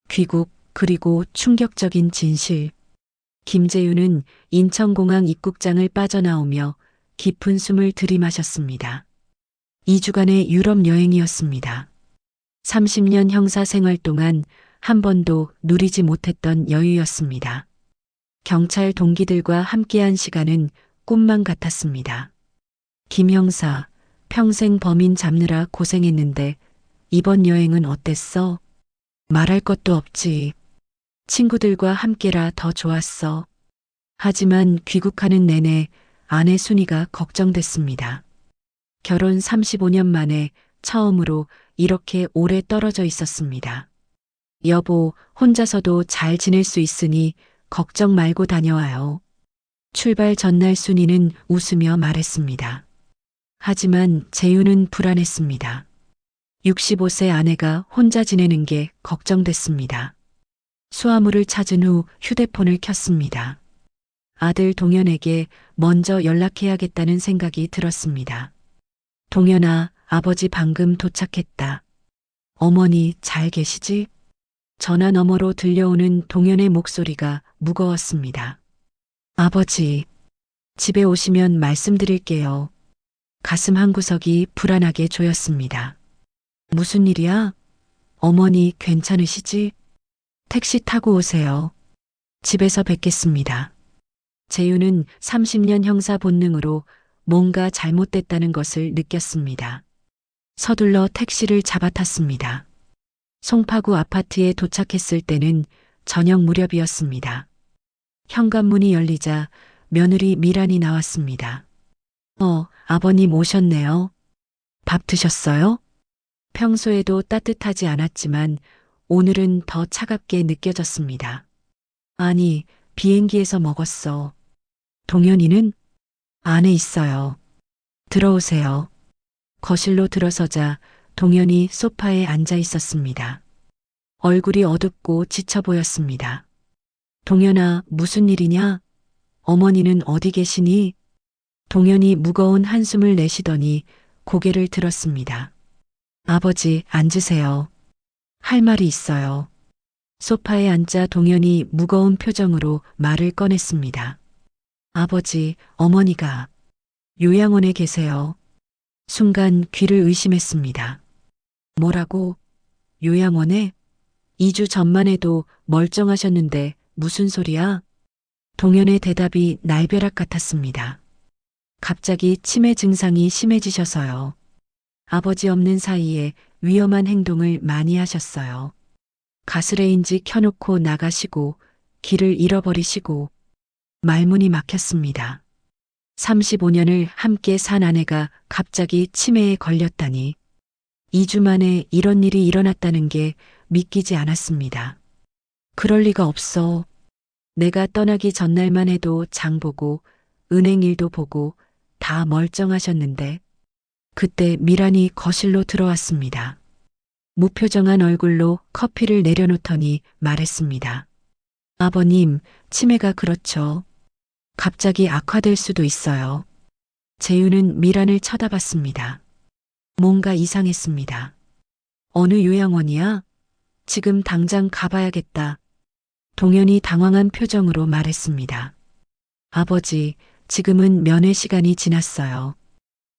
귀국 그리고 충격적인 진실. 김재윤은 인천공항 입국장을 빠져나오며 깊은 숨을 들이마셨습니다. 2주간의 유럽 여행이었습니다. 30년 형사 생활 동안 한 번도 누리지 못했던 여유였습니다. 경찰 동기들과 함께한 시간은 꿈만 같았습니다. 김 형사, 평생 범인 잡느라 고생했는데 이번 여행은 어땠어? 말할 것도 없지. 친구들과 함께라 더 좋았어. 하지만 귀국하는 내내 아내 순이가 걱정됐습니다. 결혼 35년 만에 처음으로 이렇게 오래 떨어져 있었습니다. 여보, 혼자서도 잘 지낼 수 있으니 걱정 말고 다녀와요. 출발 전날 순이는 웃으며 말했습니다. 하지만 재윤은 불안했습니다. 65세 아내가 혼자 지내는 게 걱정됐습니다. 수화물을 찾은 후 휴대폰을 켰습니다. 아들 동현에게 먼저 연락해야겠다는 생각이 들었습니다. 동현아, 아버지 방금 도착했다. 어머니 잘 계시지? 전화 너머로 들려오는 동현의 목소리가 무거웠습니다. 아버지, 집에 오시면 말씀드릴게요. 가슴 한구석이 불안하게 조였습니다. 무슨 일이야? 어머니 괜찮으시지? 택시 타고 오세요. 집에서 뵙겠습니다. 재윤은 30년 형사 본능으로 뭔가 잘못됐다는 것을 느꼈습니다. 서둘러 택시를 잡아탔습니다. 송파구 아파트에 도착했을 때는 저녁 무렵이었습니다. 현관문이 열리자 며느리 미란이 나왔습니다. 아버님 오셨네요. 밥 드셨어요? 평소에도 따뜻하지 않았지만 오늘은 더 차갑게 느껴졌습니다. 아니, 비행기에서 먹었어. 동현이는? 안에 있어요. 들어오세요. 거실로 들어서자 동현이 소파에 앉아 있었습니다. 얼굴이 어둡고 지쳐 보였습니다. 동현아, 무슨 일이냐? 어머니는 어디 계시니? 동현이 무거운 한숨을 내쉬더니 고개를 들었습니다. 아버지, 앉으세요. 할 말이 있어요. 소파에 앉자 동현이 무거운 표정으로 말을 꺼냈습니다. 아버지, 어머니가 요양원에 계세요. 순간 귀를 의심했습니다. 뭐라고? 요양원에? 2주 전만 해도 멀쩡하셨는데 무슨 소리야? 동현의 대답이 날벼락 같았습니다. 갑자기 치매 증상이 심해지셔서요. 아버지 없는 사이에 위험한 행동을 많이 하셨어요. 가스레인지 켜놓고 나가시고 길을 잃어버리시고 말문이 막혔습니다. 35년을 함께 산 아내가 갑자기 치매에 걸렸다니 2주 만에 이런 일이 일어났다는 게 믿기지 않았습니다. 그럴 리가 없어. 내가 떠나기 전날만 해도 장 보고 은행 일도 보고 다 멀쩡하셨는데 그때 미란이 거실로 들어왔습니다. 무표정한 얼굴로 커피를 내려놓더니 말했습니다. 아버님, 치매가 그렇죠. 갑자기 악화될 수도 있어요. 재윤은 미란을 쳐다봤습니다. 뭔가 이상했습니다. 어느 요양원이야? 지금 당장 가봐야겠다. 동현이 당황한 표정으로 말했습니다. 아버지, 지금은 면회 시간이 지났어요.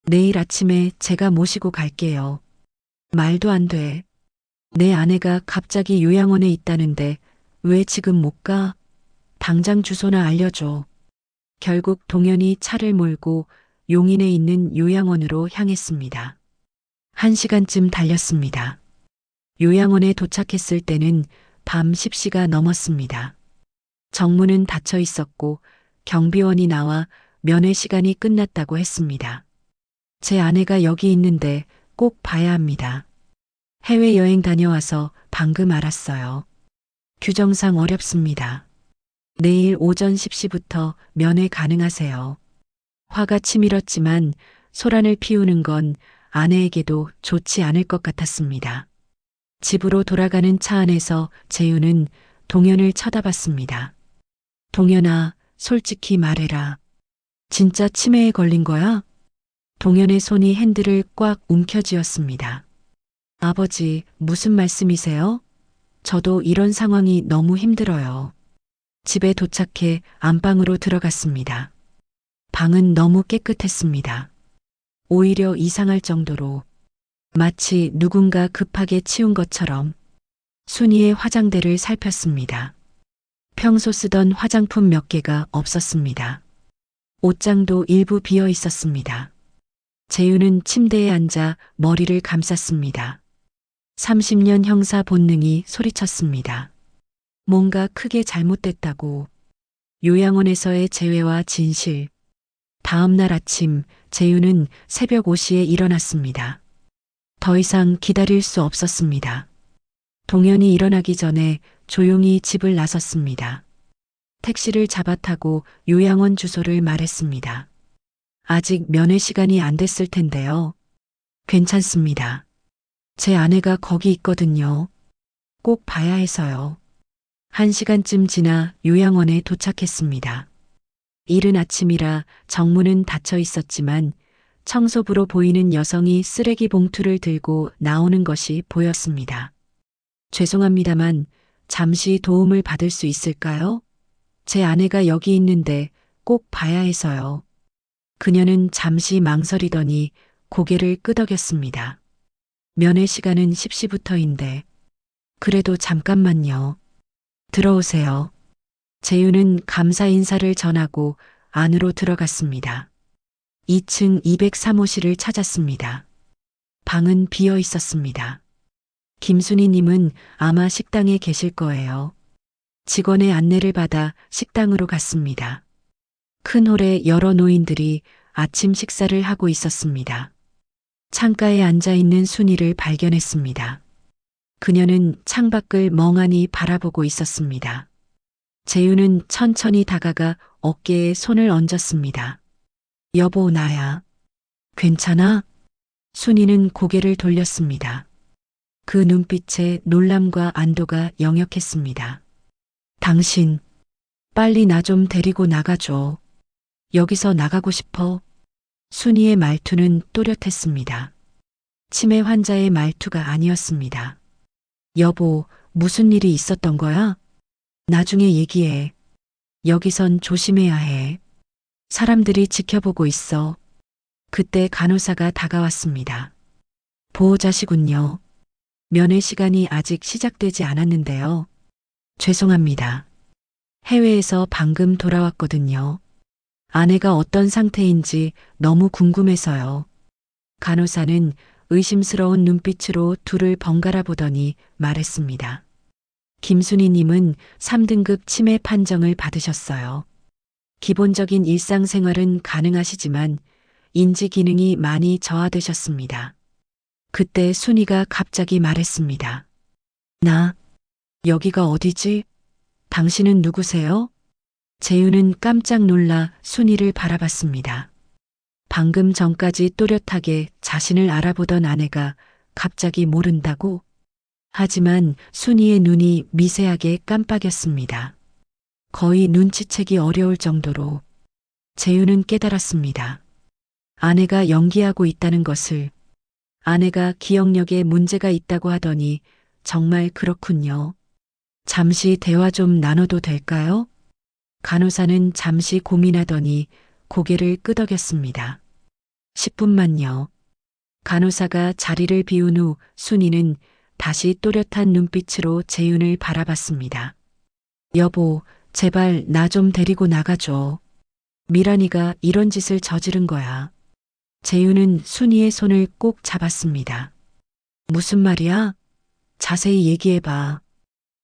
내일 아침에 제가 모시고 갈게요. 말도 안 돼. 내 아내가 갑자기 요양원에 있다는데 왜 지금 못 가? 당장 주소나 알려줘. 결국 동현이 차를 몰고 용인에 있는 요양원으로 향했습니다. 1시간쯤 달렸습니다. 요양원에 도착했을 때는 밤 10시가 넘었습니다. 정문은 닫혀 있었고 경비원이 나와 면회 시간이 끝났다고 했습니다. 제 아내가 여기 있는데 꼭 봐야 합니다. 해외여행 다녀와서 방금 알았어요. 규정상 어렵습니다. 내일 오전 10시부터 면회 가능하세요. 화가 치밀었지만 소란을 피우는 건 아내에게도 좋지 않을 것 같았습니다. 집으로 돌아가는 차 안에서 재윤은 동현을 쳐다봤습니다. 동현아, 솔직히 말해라. 진짜 치매에 걸린 거야? 동현의 손이 핸들을 꽉 움켜쥐었습니다. 아버지, 무슨 말씀이세요? 저도 이런 상황이 너무 힘들어요. 집에 도착해 안방으로 들어갔습니다. 방은 너무 깨끗했습니다. 오히려 이상할 정도로 마치 누군가 급하게 치운 것처럼 순이의 화장대를 살폈습니다. 평소 쓰던 화장품 몇 개가 없었습니다. 옷장도 일부 비어 있었습니다. 재윤은 침대에 앉아 머리를 감쌌습니다. 30년 형사 본능이 소리쳤습니다. 뭔가 크게 잘못됐다고. 요양원에서의 재회와 진실. 다음 날 아침 재윤은 새벽 5시에 일어났습니다. 더 이상 기다릴 수 없었습니다. 동현이 일어나기 전에 조용히 집을 나섰습니다. 택시를 잡아 타고 요양원 주소를 말했습니다. 아직 면회 시간이 안 됐을 텐데요. 괜찮습니다. 제 아내가 거기 있거든요. 꼭 봐야 해서요. 1시간쯤 지나 요양원에 도착했습니다. 이른 아침이라 정문은 닫혀 있었지만 청소부로 보이는 여성이 쓰레기 봉투를 들고 나오는 것이 보였습니다. 죄송합니다만 잠시 도움을 받을 수 있을까요? 제 아내가 여기 있는데 꼭 봐야 해서요. 그녀는 잠시 망설이더니 고개를 끄덕였습니다. 면회 시간은 10시부터인데 그래도 잠깐만요. 들어오세요. 재윤은 감사 인사를 전하고 안으로 들어갔습니다. 2층 203호실을 찾았습니다. 방은 비어 있었습니다. 김순희님은 아마 식당에 계실 거예요. 직원의 안내를 받아 식당으로 갔습니다. 큰 홀에 여러 노인들이 아침 식사를 하고 있었습니다. 창가에 앉아 있는 순이를 발견했습니다. 그녀는 창밖을 멍하니 바라보고 있었습니다. 재윤은 천천히 다가가 어깨에 손을 얹었습니다. 여보, 나야. 괜찮아? 순이는 고개를 돌렸습니다. 그 눈빛에 놀람과 안도가 역력했습니다. 당신, 빨리 나 좀 데리고 나가줘. 여기서 나가고 싶어. 순이의 말투는 또렷했습니다. 치매 환자의 말투가 아니었습니다. 여보, 무슨 일이 있었던 거야? 나중에 얘기해. 여기선 조심해야 해. 사람들이 지켜보고 있어. 그때 간호사가 다가왔습니다. 보호자시군요. 면회 시간이 아직 시작되지 않았는데요. 죄송합니다. 해외에서 방금 돌아왔거든요. 아내가 어떤 상태인지 너무 궁금해서요. 간호사는 의심스러운 눈빛으로 둘을 번갈아 보더니 말했습니다. 김순희님은 3등급 치매 판정을 받으셨어요. 기본적인 일상생활은 가능하시지만 인지 기능이 많이 저하되셨습니다. 그때 순이가 갑자기 말했습니다. 나, 여기가 어디지? 당신은 누구세요? 재윤은 깜짝 놀라 순이를 바라봤습니다. 방금 전까지 또렷하게 자신을 알아보던 아내가 갑자기 모른다고? 하지만 순이의 눈이 미세하게 깜빡였습니다. 거의 눈치채기 어려울 정도로. 재윤은 깨달았습니다. 아내가 연기하고 있다는 것을. 아내가 기억력에 문제가 있다고 하더니 정말 그렇군요. 잠시 대화 좀 나눠도 될까요? 간호사는 잠시 고민하더니 고개를 끄덕였습니다. 10분만요. 간호사가 자리를 비운 후 순이는 다시 또렷한 눈빛으로 재윤을 바라봤습니다. 여보, 제발 나 좀 데리고 나가줘. 미란이가 이런 짓을 저지른 거야. 재윤은 순이의 손을 꼭 잡았습니다. 무슨 말이야? 자세히 얘기해봐.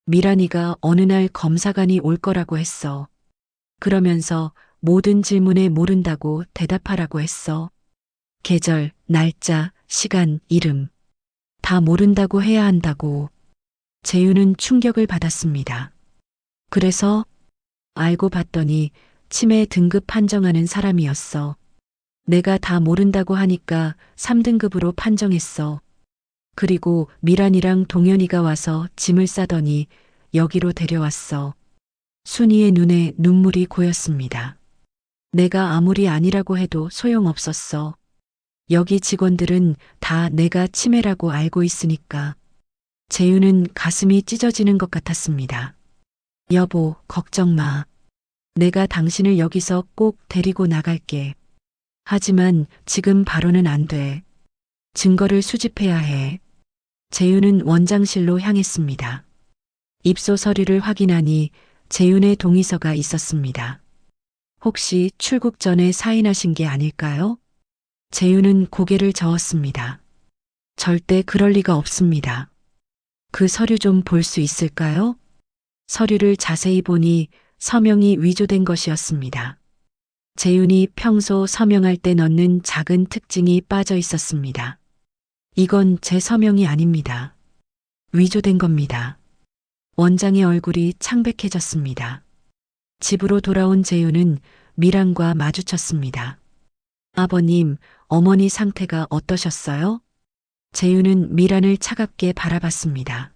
미란이가 어느 날 검사관이 올 거라고 했어. 그러면서 모든 질문에 모른다고 대답하라고 했어. 계절, 날짜, 시간, 이름. 다 모른다고 해야 한다고. 재윤은 충격을 받았습니다. 그래서 알고 봤더니 치매 등급 판정하는 사람이었어. 내가 다 모른다고 하니까 3등급으로 판정했어. 그리고 미란이랑 동현이가 와서 짐을 싸더니 여기로 데려왔어. 순이의 눈에 눈물이 고였습니다. 내가 아무리 아니라고 해도 소용없었어. 여기 직원들은 다 내가 치매라고 알고 있으니까. 재윤은 가슴이 찢어지는 것 같았습니다. 여보, 걱정 마. 내가 당신을 여기서 꼭 데리고 나갈게. 하지만 지금 바로는 안 돼. 증거를 수집해야 해. 재윤은 원장실로 향했습니다. 입소 서류를 확인하니 재윤의 동의서가 있었습니다. 혹시 출국 전에 사인하신 게 아닐까요? 재윤은 고개를 저었습니다. 절대 그럴 리가 없습니다. 그 서류 좀 볼 수 있을까요? 서류를 자세히 보니 서명이 위조된 것이었습니다. 재윤이 평소 서명할 때 넣는 작은 특징이 빠져 있었습니다. 이건 제 서명이 아닙니다. 위조된 겁니다. 원장의 얼굴이 창백해졌습니다. 집으로 돌아온 재윤은 미란과 마주쳤습니다. 아버님, 어머니 상태가 어떠셨어요? 재윤은 미란을 차갑게 바라봤습니다.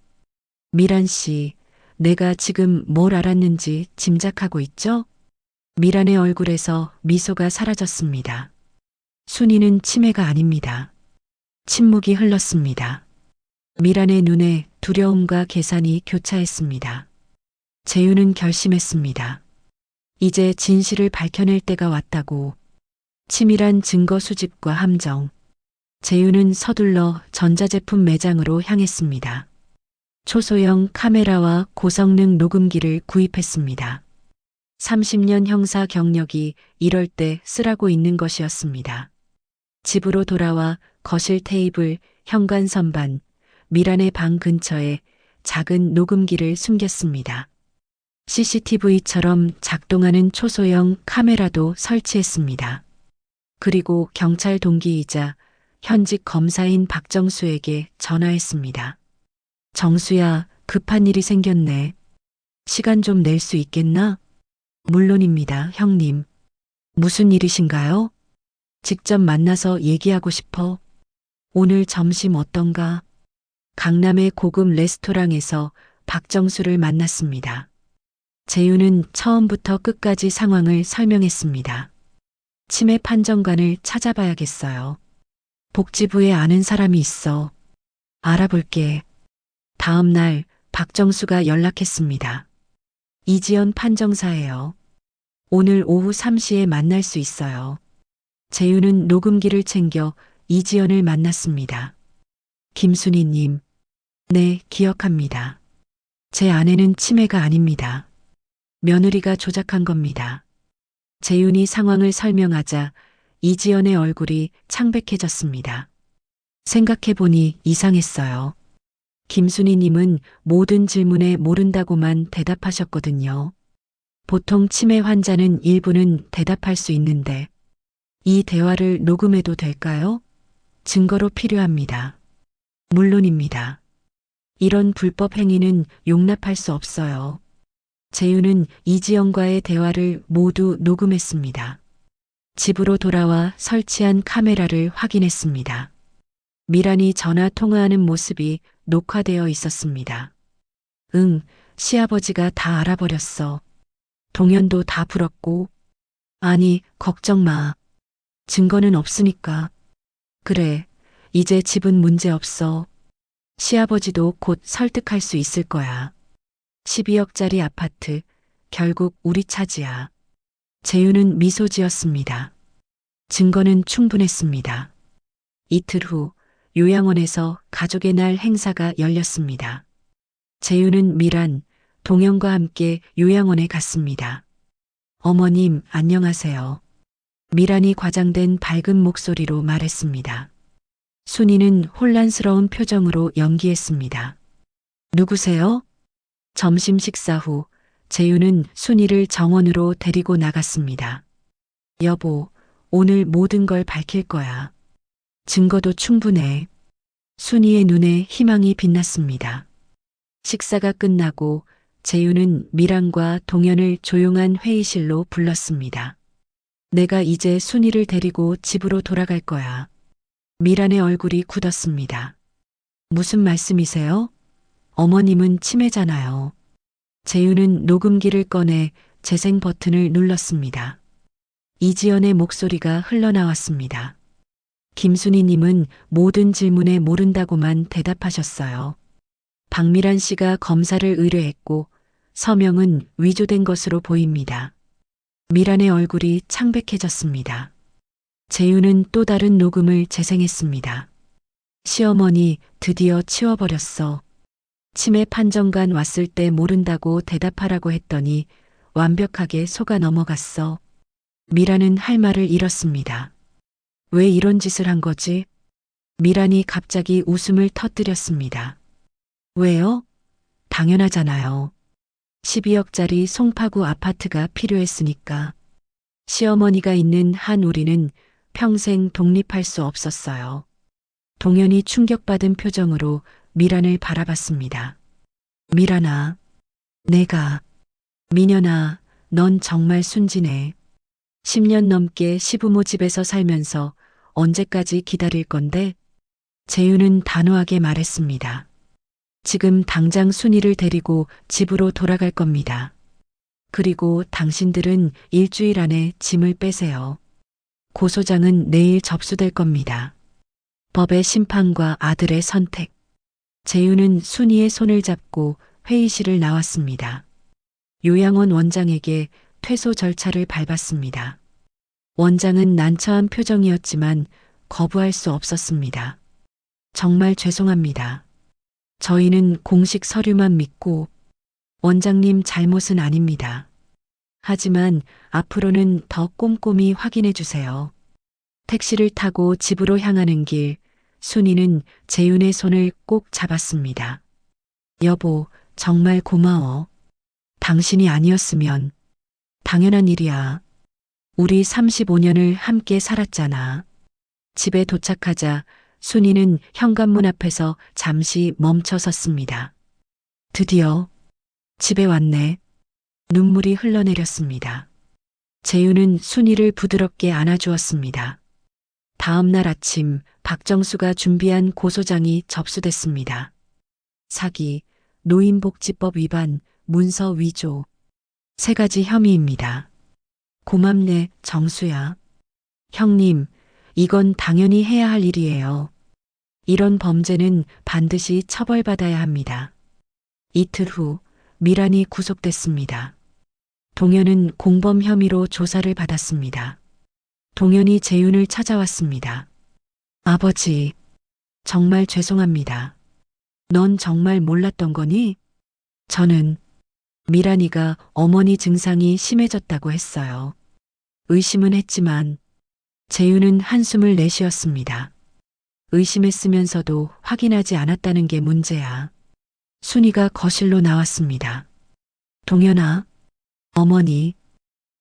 미란 씨, 내가 지금 뭘 알았는지 짐작하고 있죠? 미란의 얼굴에서 미소가 사라졌습니다. 순이는 치매가 아닙니다. 침묵이 흘렀습니다. 미란의 눈에 두려움과 계산이 교차했습니다. 재윤은 결심했습니다. 이제 진실을 밝혀낼 때가 왔다고. 치밀한 증거 수집과 함정. 재윤은 서둘러 전자제품 매장으로 향했습니다. 초소형 카메라와 고성능 녹음기를 구입했습니다. 30년 형사 경력이 이럴 때 쓰라고 있는 것이었습니다. 집으로 돌아와 거실 테이블, 현관 선반, 미란의 방 근처에 작은 녹음기를 숨겼습니다. CCTV처럼 작동하는 초소형 카메라도 설치했습니다. 그리고 경찰 동기이자 현직 검사인 박정수에게 전화했습니다. 정수야, 급한 일이 생겼네. 시간 좀 낼 수 있겠나? 물론입니다, 형님. 무슨 일이신가요? 직접 만나서 얘기하고 싶어. 오늘 점심 어떤가? 강남의 고급 레스토랑에서 박정수를 만났습니다. 재윤은 처음부터 끝까지 상황을 설명했습니다. 치매 판정관을 찾아봐야겠어요. 복지부에 아는 사람이 있어. 알아볼게. 다음 날 박정수가 연락했습니다. 이지연 판정사예요. 오늘 오후 3시에 만날 수 있어요. 재윤은 녹음기를 챙겨 이지연을 만났습니다. 김순희님. 네, 기억합니다. 제 아내는 치매가 아닙니다. 며느리가 조작한 겁니다. 재윤이 상황을 설명하자 이지연의 얼굴이 창백해졌습니다. 생각해보니 이상했어요. 김순희님은 모든 질문에 모른다고만 대답하셨거든요. 보통 치매 환자는 일부는 대답할 수 있는데 이 대화를 녹음해도 될까요? 증거로 필요합니다. 물론입니다. 이런 불법 행위는 용납할 수 없어요. 재윤은 이지연과의 대화를 모두 녹음했습니다. 집으로 돌아와 설치한 카메라를 확인했습니다. 미란이 전화 통화하는 모습이 녹화되어 있었습니다. 응, 시아버지가 다 알아버렸어. 동현도 다 불었고. 아니, 걱정 마. 증거는 없으니까. 그래, 이제 집은 문제 없어. 시아버지도 곧 설득할 수 있을 거야. 12억짜리 아파트, 결국 우리 차지야. 재윤은 미소 지었습니다. 증거는 충분했습니다. 이틀 후 요양원에서 가족의 날 행사가 열렸습니다. 재윤은 미란, 동현과 함께 요양원에 갔습니다. 어머님, 안녕하세요. 미란이 과장된 밝은 목소리로 말했습니다. 순이는 혼란스러운 표정으로 연기했습니다. 누구세요? 점심 식사 후 재윤은 순이를 정원으로 데리고 나갔습니다. 여보, 오늘 모든 걸 밝힐 거야. 증거도 충분해. 순이의 눈에 희망이 빛났습니다. 식사가 끝나고 재윤은 미란과 동현을 조용한 회의실로 불렀습니다. 내가 이제 순이를 데리고 집으로 돌아갈 거야. 미란의 얼굴이 굳었습니다. 무슨 말씀이세요? 어머님은 치매잖아요. 재윤은 녹음기를 꺼내 재생 버튼을 눌렀습니다. 이지연의 목소리가 흘러나왔습니다. 김순희님은 모든 질문에 모른다고만 대답하셨어요. 박미란 씨가 검사를 의뢰했고 서명은 위조된 것으로 보입니다. 미란의 얼굴이 창백해졌습니다. 재윤은 또 다른 녹음을 재생했습니다. 시어머니 드디어 치워버렸어. 치매 판정관 왔을 때 모른다고 대답하라고 했더니 완벽하게 속아 넘어갔어. 미란은 할 말을 잃었습니다. 왜 이런 짓을 한 거지? 미란이 갑자기 웃음을 터뜨렸습니다. 왜요? 당연하잖아요. 12억짜리 송파구 아파트가 필요했으니까. 시어머니가 있는 한 우리는 평생 독립할 수 없었어요. 동현이 충격받은 표정으로 미란을 바라봤습니다. 미란아, 내가, 민현아, 넌 정말 순진해. 10년 넘게 시부모 집에서 살면서 언제까지 기다릴 건데? 재윤은 단호하게 말했습니다. 지금 당장 순이를 데리고 집으로 돌아갈 겁니다. 그리고 당신들은 일주일 안에 짐을 빼세요. 고소장은 내일 접수될 겁니다. 법의 심판과 아들의 선택. 재윤은 순이의 손을 잡고 회의실을 나왔습니다. 요양원 원장에게 퇴소 절차를 밟았습니다. 원장은 난처한 표정이었지만 거부할 수 없었습니다. 정말 죄송합니다. 저희는 공식 서류만 믿고 원장님 잘못은 아닙니다. 하지만 앞으로는 더 꼼꼼히 확인해 주세요. 택시를 타고 집으로 향하는 길, 순이는 재윤의 손을 꼭 잡았습니다. 여보, 정말 고마워. 당신이 아니었으면 당연한 일이야. 우리 35년을 함께 살았잖아. 집에 도착하자 순이는 현관문 앞에서 잠시 멈춰 섰습니다. 드디어 집에 왔네. 눈물이 흘러내렸습니다. 재윤은 순이를 부드럽게 안아주었습니다. 다음 날 아침 박정수가 준비한 고소장이 접수됐습니다. 사기, 노인복지법 위반, 문서 위조. 3가지 혐의입니다. 고맙네, 정수야. 형님, 이건 당연히 해야 할 일이에요. 이런 범죄는 반드시 처벌받아야 합니다. 이틀 후 미란이 구속됐습니다. 동현은 공범 혐의로 조사를 받았습니다. 동현이 재윤을 찾아왔습니다. 아버지, 정말 죄송합니다. 넌 정말 몰랐던 거니? 저는 미란이가 어머니 증상이 심해졌다고 했어요. 의심은 했지만 재윤은 한숨을 내쉬었습니다. 의심했으면서도 확인하지 않았다는 게 문제야. 순이가 거실로 나왔습니다. 동현아, 어머니,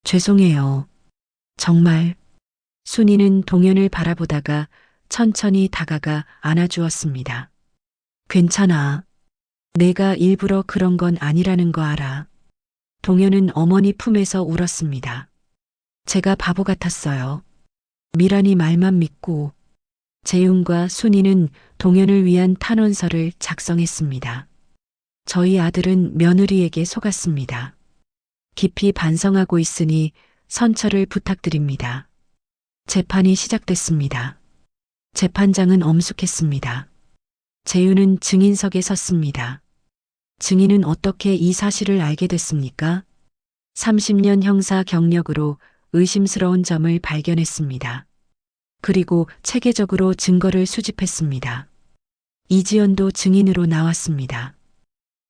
죄송해요. 정말. 순이는 동현을 바라보다가 천천히 다가가 안아주었습니다. 괜찮아. 내가 일부러 그런 건 아니라는 거 알아. 동현은 어머니 품에서 울었습니다. 제가 바보 같았어요. 미란이 말만 믿고. 재윤과 순이는 동현을 위한 탄원서를 작성했습니다. 저희 아들은 며느리에게 속았습니다. 깊이 반성하고 있으니 선처를 부탁드립니다. 재판이 시작됐습니다. 재판장은 엄숙했습니다. 재윤은 증인석에 섰습니다. 증인은 어떻게 이 사실을 알게 됐습니까? 30년 형사 경력으로 의심스러운 점을 발견했습니다. 그리고 체계적으로 증거를 수집했습니다. 이지연도 증인으로 나왔습니다.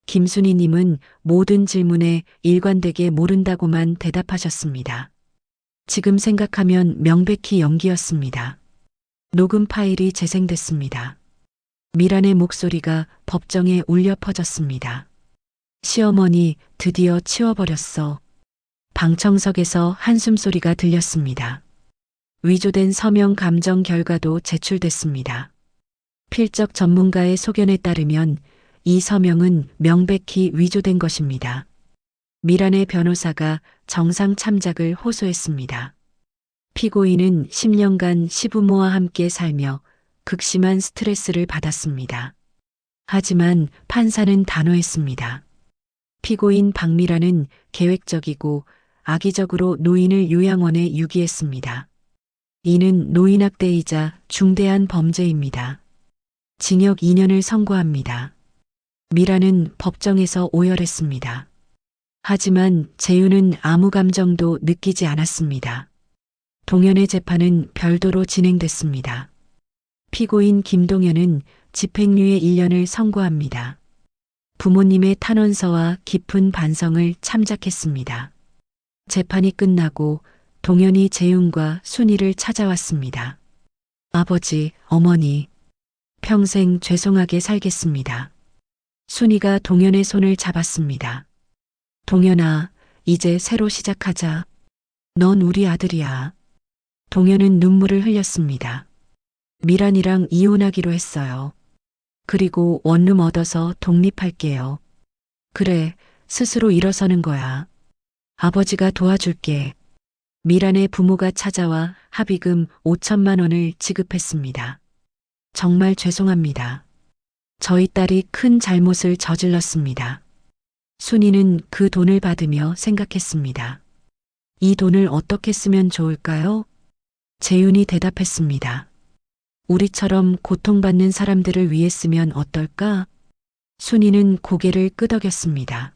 김순희님은 모든 질문에 일관되게 모른다고만 대답하셨습니다. 지금 생각하면 명백히 연기였습니다. 녹음 파일이 재생됐습니다. 미란의 목소리가 법정에 울려 퍼졌습니다. 시어머니 드디어 치워버렸어. 방청석에서 한숨소리가 들렸습니다. 위조된 서명 감정 결과도 제출됐습니다. 필적 전문가의 소견에 따르면 이 서명은 명백히 위조된 것입니다. 미란의 변호사가 정상 참작을 호소했습니다. 피고인은 10년간 시부모와 함께 살며 극심한 스트레스를 받았습니다. 하지만 판사는 단호했습니다. 피고인 박미란은 계획적이고 악의적으로 노인을 요양원에 유기했습니다. 이는 노인학대이자 중대한 범죄입니다. 징역 2년을 선고합니다. 미라는 법정에서 오열했습니다. 하지만 재윤은 아무 감정도 느끼지 않았습니다. 동현의 재판은 별도로 진행됐습니다. 피고인 김동현은 집행유예 1년을 선고합니다. 부모님의 탄원서와 깊은 반성을 참작했습니다. 재판이 끝나고 동현이 재윤과 순이를 찾아왔습니다. 아버지, 어머니, 평생 죄송하게 살겠습니다. 순이가 동현의 손을 잡았습니다. 동현아, 이제 새로 시작하자. 넌 우리 아들이야. 동현은 눈물을 흘렸습니다. 미란이랑 이혼하기로 했어요. 그리고 원룸 얻어서 독립할게요. 그래, 스스로 일어서는 거야. 아버지가 도와줄게. 미란의 부모가 찾아와 합의금 5천만 원을 지급했습니다. 정말 죄송합니다. 저희 딸이 큰 잘못을 저질렀습니다. 순이는 그 돈을 받으며 생각했습니다. 이 돈을 어떻게 쓰면 좋을까요? 재윤이 대답했습니다. 우리처럼 고통받는 사람들을 위해 쓰면 어떨까? 순이는 고개를 끄덕였습니다.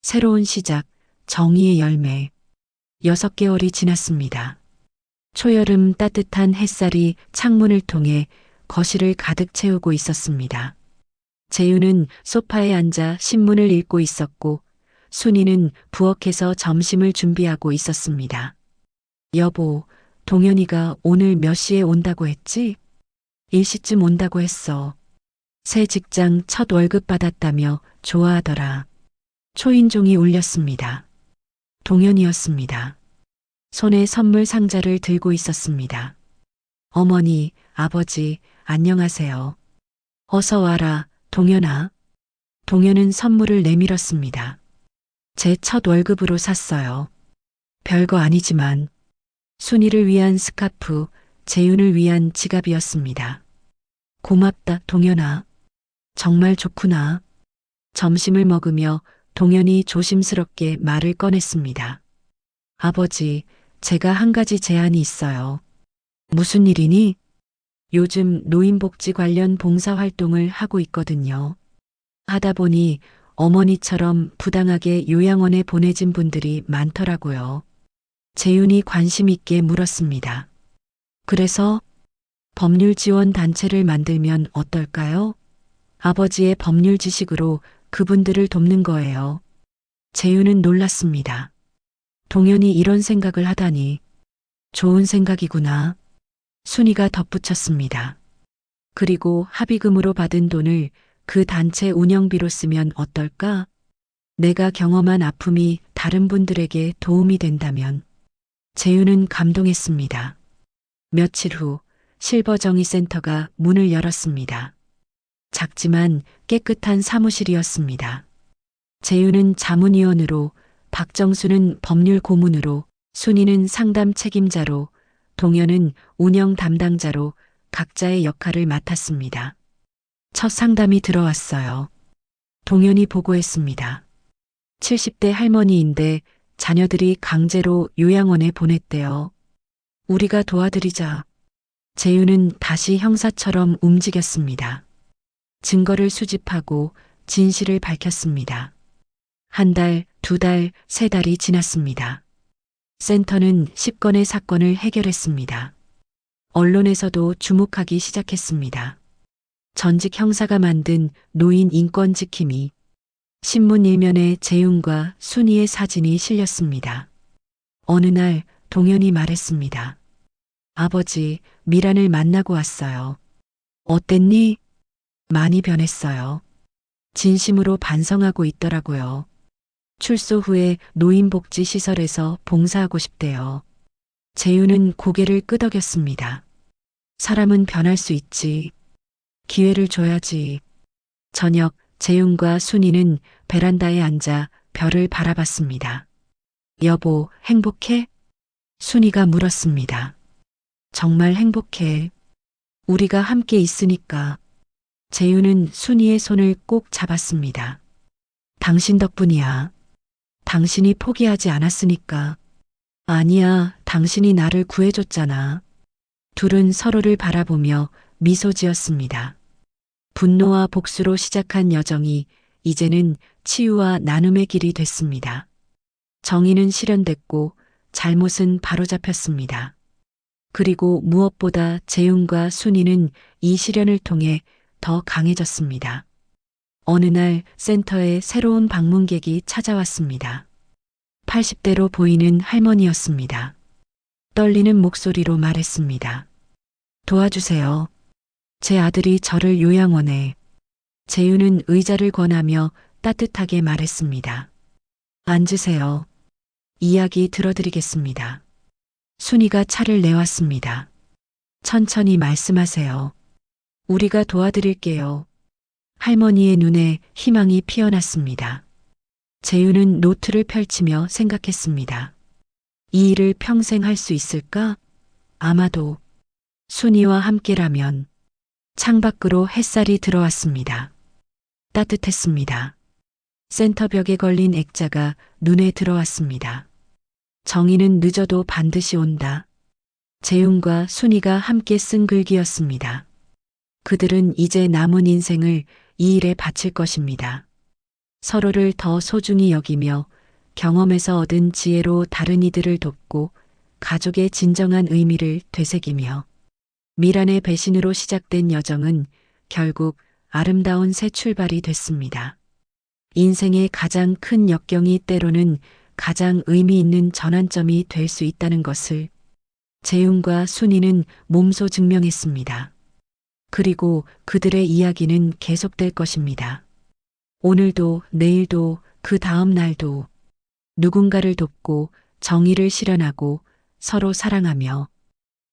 새로운 시작, 정의의 열매. 6개월이 지났습니다. 초여름 따뜻한 햇살이 창문을 통해 거실을 가득 채우고 있었습니다. 재윤은 소파에 앉아 신문을 읽고 있었고 순이는 부엌에서 점심을 준비하고 있었습니다. 여보, 동현이가 오늘 몇 시에 온다고 했지? 1시쯤 온다고 했어. 새 직장 첫 월급 받았다며 좋아하더라. 초인종이 울렸습니다. 동현이었습니다. 손에 선물 상자를 들고 있었습니다. 어머니, 아버지, 안녕하세요. 어서 와라, 동현아. 동현은 선물을 내밀었습니다. 제 첫 월급으로 샀어요. 별거 아니지만 순이를 위한 스카프, 재윤을 위한 지갑이었습니다. 고맙다, 동현아. 정말 좋구나. 점심을 먹으며 동현이 조심스럽게 말을 꺼냈습니다. 아버지, 제가 한 가지 제안이 있어요. 무슨 일이니? 요즘 노인복지 관련 봉사활동을 하고 있거든요. 하다 보니 어머니처럼 부당하게 요양원에 보내진 분들이 많더라고요. 재윤이 관심 있게 물었습니다. 그래서 법률 지원 단체를 만들면 어떨까요? 아버지의 법률 지식으로 그분들을 돕는 거예요. 재윤은 놀랐습니다. 동현이 이런 생각을 하다니. 좋은 생각이구나. 순이가 덧붙였습니다. 그리고 합의금으로 받은 돈을 그 단체 운영비로 쓰면 어떨까? 내가 경험한 아픔이 다른 분들에게 도움이 된다면. 재윤은 감동했습니다. 며칠 후 실버정의센터가 문을 열었습니다. 작지만 깨끗한 사무실이었습니다. 재윤은 자문위원으로, 박정수는 법률 고문으로, 순이는 상담 책임자로, 동현은 운영 담당자로 각자의 역할을 맡았습니다. 첫 상담이 들어왔어요. 동현이 보고했습니다. 70대 할머니인데 자녀들이 강제로 요양원에 보냈대요. 우리가 도와드리자. 재윤은 다시 형사처럼 움직였습니다. 증거를 수집하고 진실을 밝혔습니다. 1달, 2달, 3달이 지났습니다. 센터는 10건의 사건을 해결했습니다. 언론에서도 주목하기 시작했습니다. 전직 형사가 만든 노인 인권 지킴이, 신문 일면에 재윤과 순이의 사진이 실렸습니다. 어느 날 동현이 말했습니다. 아버지, 미란을 만나고 왔어요. 어땠니? 많이 변했어요. 진심으로 반성하고 있더라고요. 출소 후에 노인복지시설에서 봉사하고 싶대요. 재윤은 고개를 끄덕였습니다. 사람은 변할 수 있지. 기회를 줘야지. 저녁 재윤과 순이는 베란다에 앉아 별을 바라봤습니다. 여보, 행복해? 순이가 물었습니다. 정말 행복해. 우리가 함께 있으니까. 재윤은 순이의 손을 꼭 잡았습니다. 당신 덕분이야. 당신이 포기하지 않았으니까. 아니야, 당신이 나를 구해줬잖아. 둘은 서로를 바라보며 미소 지었습니다. 분노와 복수로 시작한 여정이 이제는 치유와 나눔의 길이 됐습니다. 정의는 실현됐고 잘못은 바로잡혔습니다. 그리고 무엇보다 재윤과 순이는 이 실현을 통해 더 강해졌습니다. 어느 날 센터에 새로운 방문객이 찾아왔습니다. 80대로 보이는 할머니였습니다. 떨리는 목소리로 말했습니다. 도와주세요. 제 아들이 저를 요양원에. 재윤은 의자를 권하며 따뜻하게 말했습니다. 앉으세요. 이야기 들어드리겠습니다. 순이가 차를 내왔습니다. 천천히 말씀하세요. 우리가 도와드릴게요. 할머니의 눈에 희망이 피어났습니다. 재윤은 노트를 펼치며 생각했습니다. 이 일을 평생 할 수 있을까? 아마도. 순이와 함께라면. 창밖으로 햇살이 들어왔습니다. 따뜻했습니다. 센터벽에 걸린 액자가 눈에 들어왔습니다. 정의는 늦어도 반드시 온다. 재윤과 순이가 함께 쓴 글귀였습니다. 그들은 이제 남은 인생을 이 일에 바칠 것입니다. 서로를 더 소중히 여기며 경험에서 얻은 지혜로 다른 이들을 돕고 가족의 진정한 의미를 되새기며 미란의 배신으로 시작된 여정은 결국 아름다운 새 출발이 됐습니다. 인생의 가장 큰 역경이 때로는 가장 의미 있는 전환점이 될 수 있다는 것을 재윤과 순이는 몸소 증명했습니다. 그리고 그들의 이야기는 계속될 것입니다. 오늘도 내일도 그 다음 날도 누군가를 돕고 정의를 실현하고 서로 사랑하며